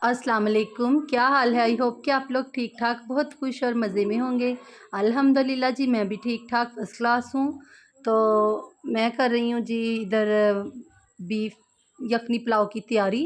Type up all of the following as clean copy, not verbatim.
अस्सलाम वालेकुम, क्या हाल है? आई होप कि आप लोग ठीक ठाक बहुत खुश और मज़े में होंगे। अल्हम्दुलिल्लाह जी, मैं भी ठीक ठाक फर्स्ट क्लास हूँ। तो मैं कर रही हूँ जी इधर बीफ यखनी पुलाव की तैयारी।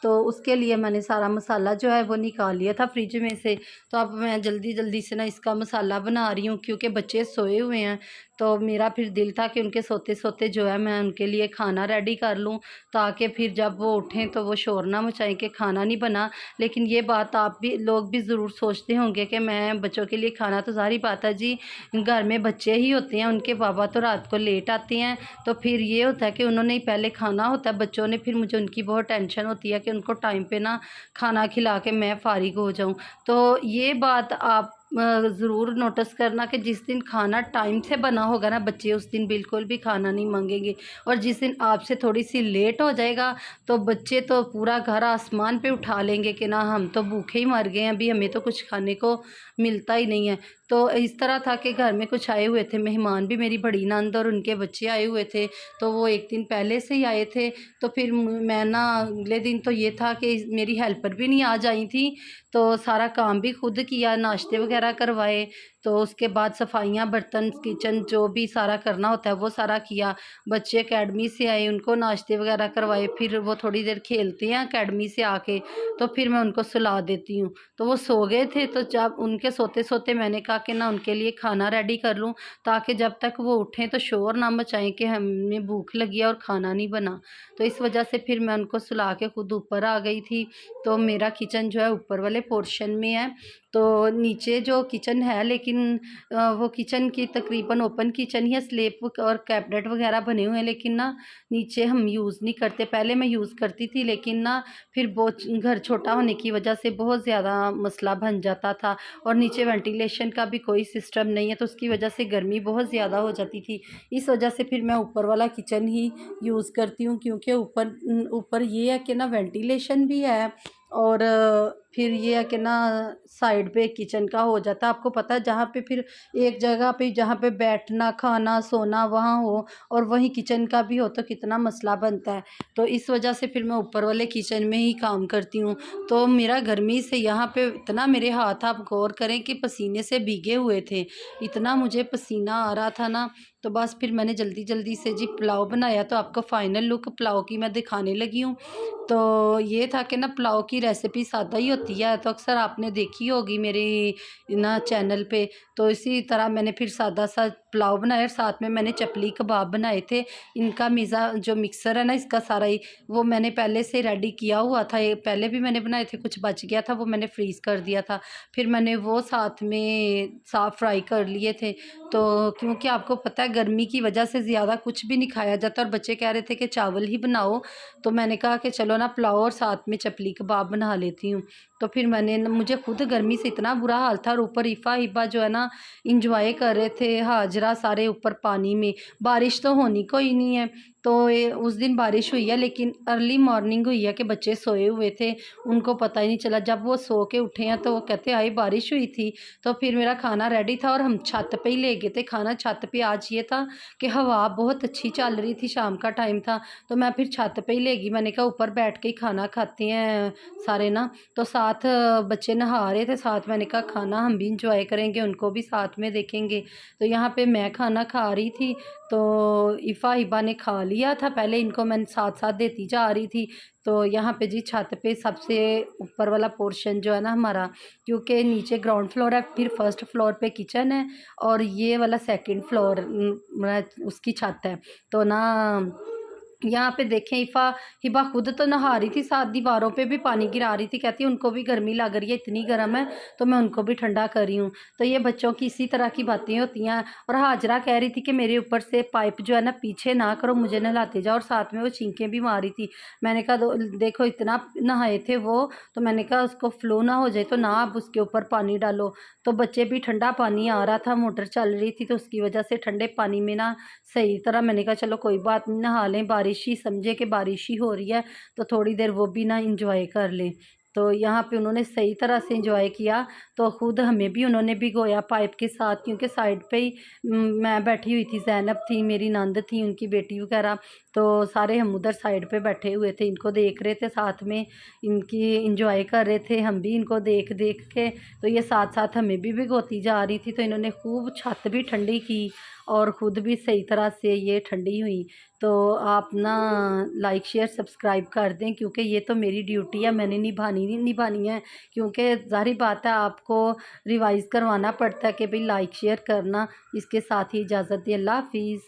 तो उसके लिए मैंने सारा मसाला जो है वो निकाल लिया था फ्रिज में से। तो अब मैं जल्दी जल्दी से ना इसका मसाला बना रही हूँ, क्योंकि बच्चे सोए हुए हैं। तो मेरा फिर दिल था कि उनके सोते सोते जो है मैं उनके लिए खाना रेडी कर लूँ, ताकि फिर जब वो उठें तो वो शोर ना मचाएं कि खाना नहीं बना। लेकिन ये बात आप भी लोग भी ज़रूर सोचते होंगे कि मैं बच्चों के लिए खाना, तो ज़ाहिर बात है जी, घर में बच्चे ही होते हैं, उनके बाबा तो रात को लेट आते हैं। तो फिर ये होता है कि उन्होंने ही पहले खाना होता है बच्चों ने, फिर मुझे उनकी बहुत टेंशन होती है कि उनको टाइम पे ना खाना खिला के मैं फ़ारिग हो जाऊँ। तो ये बात आप ज़रूर नोटिस करना कि जिस दिन खाना टाइम से बना होगा ना, बच्चे उस दिन बिल्कुल भी खाना नहीं मांगेंगे। और जिस दिन आपसे थोड़ी सी लेट हो जाएगा तो बच्चे तो पूरा घर आसमान पे उठा लेंगे कि ना हम तो भूखे ही मर गए हैं, अभी हमें तो कुछ खाने को मिलता ही नहीं है। तो इस तरह था कि घर में कुछ आए हुए थे मेहमान भी, मेरी बड़ी नंद और उनके बच्चे आए हुए थे। तो वो एक दिन पहले से ही आए थे। तो फिर मैं ना अगले दिन तो ये था कि मेरी हेल्पर भी नहीं आज आई थी। तो सारा काम भी खुद किया, नाश्ते वगैरह करवाए। तो उसके बाद सफाइयाँ, बर्तन, किचन जो भी सारा करना होता है वो सारा किया। बच्चे अकेडमी से आए, उनको नाश्ते वगैरह करवाए, फिर वो थोड़ी देर खेलते हैं अकेडमी से आके। तो फिर मैं उनको सुला देती हूँ। तो वो सो गए थे, तो जब उनके सोते सोते मैंने कहा कि ना उनके लिए खाना रेडी कर लूँ, ताकि जब तक वो उठें तो शोर ना मचाएं कि हमें भूख लगी है और खाना नहीं बना। तो इस वजह से फिर मैं उनको सुला के खुद ऊपर आ गई थी। तो मेरा किचन जो है ऊपर वाले पोर्शन में है। तो नीचे जो किचन है, लेकिन वो किचन की तकरीबन ओपन किचन ही है, स्लैब और कैबिनेट वगैरह बने हुए हैं, लेकिन ना नीचे हम यूज़ नहीं करते। पहले मैं यूज़ करती थी, लेकिन ना फिर बहुत घर छोटा होने की वजह से बहुत ज़्यादा मसला बन जाता था। और नीचे वेंटिलेशन का भी कोई सिस्टम नहीं है, तो उसकी वजह से गर्मी बहुत ज़्यादा हो जाती थी। इस वजह से फिर मैं ऊपर वाला किचन ही यूज़ करती हूँ, क्योंकि ऊपर ऊपर ये है कि ना वेंटिलेशन भी है। और फिर ये है कि ना साइड पे किचन का हो जाता है। आपको पता है, जहाँ पे फिर एक जगह पे जहाँ पे बैठना, खाना, सोना वहाँ हो, और वहीं किचन का भी हो, तो कितना मसला बनता है। तो इस वजह से फिर मैं ऊपर वाले किचन में ही काम करती हूँ। तो मेरा गर्मी से यहाँ पे इतना, मेरे हाथ आप गौर करें कि पसीने से भीगे हुए थे। इतना मुझे पसीना आ रहा था ना। तो बस फिर मैंने जल्दी जल्दी से जी पुलाव बनाया। तो आपको फ़ाइनल लुक पुलाव की मैं दिखाने लगी हूँ। तो ये था कि ना पुलाव की रेसिपी सादा ही होती है, तो अक्सर आपने देखी होगी मेरे ना चैनल पे। तो इसी तरह मैंने फिर सादा सा पुलाव बनाया, और साथ में मैंने चपली कबाब बनाए थे। इनका मीज़ा जो मिक्सर है ना, इसका सारा ही वो मैंने पहले से रेडी किया हुआ था। ये पहले भी मैंने बनाए थे, कुछ बच गया था वो मैंने फ्रीज़ कर दिया था। फिर मैंने वो साथ में साफ़ फ्राई कर लिए थे। तो क्योंकि आपको पता है गर्मी की वजह से ज़्यादा कुछ भी नहीं खाया जाता, और बच्चे कह रहे थे कि चावल ही बनाओ। तो मैंने कहा कि चलो ना पुलाव और साथ में चपली कबाब बना लेती हूँ। तो फिर मैंने मुझे खुद गर्मी से इतना बुरा हाल था, और ऊपर ईफ़ा हिब्बा जो है ना इंजॉय कर रहे थे, हाजरा सारे ऊपर पानी में। बारिश तो होनी कोई नहीं है। तो उस दिन बारिश हुई है, लेकिन अर्ली मॉर्निंग हुई है कि बच्चे सोए हुए थे, उनको पता ही नहीं चला। जब वो सो के उठे हैं तो वो कहते हाय बारिश हुई थी। तो फिर मेरा खाना रेडी था और हम छत पे ही ले गए थे खाना। छत पे आज ये था कि हवा बहुत अच्छी चल रही थी, शाम का टाइम था। तो मैं फिर छत पे ही ले गई, मैंने कहा ऊपर बैठ के ही खाना खाते हैं सारे ना। तो साथ बच्चे नहा रहे थे, साथ मैंने कहा खाना हम भी इंजॉय करेंगे, उनको भी साथ में देखेंगे। तो यहाँ पे मैं खाना खा रही थी, तो इफ़ा हिबा ने खा लिया था पहले, इनको मैं साथ साथ देती जा रही थी। तो यहाँ पे जी छत पे सबसे ऊपर वाला पोर्शन जो है ना हमारा, क्योंकि नीचे ग्राउंड फ्लोर है, फिर फर्स्ट फ्लोर पे किचन है, और ये वाला सेकंड फ्लोर उसकी छत है। तो ना यहाँ पे देखें, हिबा खुद तो नहा रही थी, साथ दीवारों पे भी पानी गिरा रही थी, कहती है उनको भी गर्मी लग रही है, इतनी गर्म है तो मैं उनको भी ठंडा कर रही हूँ। तो ये बच्चों की इसी तरह की बातें होती हैं। और हाजरा कह रही थी कि मेरे ऊपर से पाइप जो है ना पीछे ना करो, मुझे नहलाते जाओ, और साथ में वो छींकें भी मार रही थी। मैंने कहा देखो इतना नहाए थे वो, तो मैंने कहा उसको फ्लो ना हो जाए तो ना आप उसके ऊपर पानी डालो। तो बच्चे भी, ठंडा पानी आ रहा था, मोटर चल रही थी, तो उसकी वजह से ठंडे पानी में ना सही तरह मैंने कहा चलो कोई बात नहीं, नहा लें, बारिश ही समझे कि बारिश ही हो रही है, तो थोड़ी देर वो भी ना इंजॉय कर लें। तो यहाँ पे उन्होंने सही तरह से एंजॉय किया। तो ख़ुद हमें भी उन्होंने भिगोया पाइप के साथ, क्योंकि साइड पे ही मैं बैठी हुई थी, ज़ैनब थी, मेरी नंद थी, उनकी बेटी वगैरह, तो सारे हम उधर साइड पे बैठे हुए थे, इनको देख रहे थे, साथ में इनकी एंजॉय कर रहे थे, हम भी इनको देख देख के। तो ये साथ साथ हमें भी भिगोती जा रही थी, तो इन्होंने खूब छत भी ठंडी की और ख़ुद भी सही तरह से ये ठंडी हुई। तो आप ना लाइक शेयर सब्सक्राइब कर दें, क्योंकि ये तो मेरी ड्यूटी है, मैंने निभानी है, क्योंकि ज़ाहिर बात है आपको रिवाइज़ करवाना पड़ता है कि भाई लाइक शेयर करना। इसके साथ ही इजाज़त दें, अल्लाह हाफ़िज़।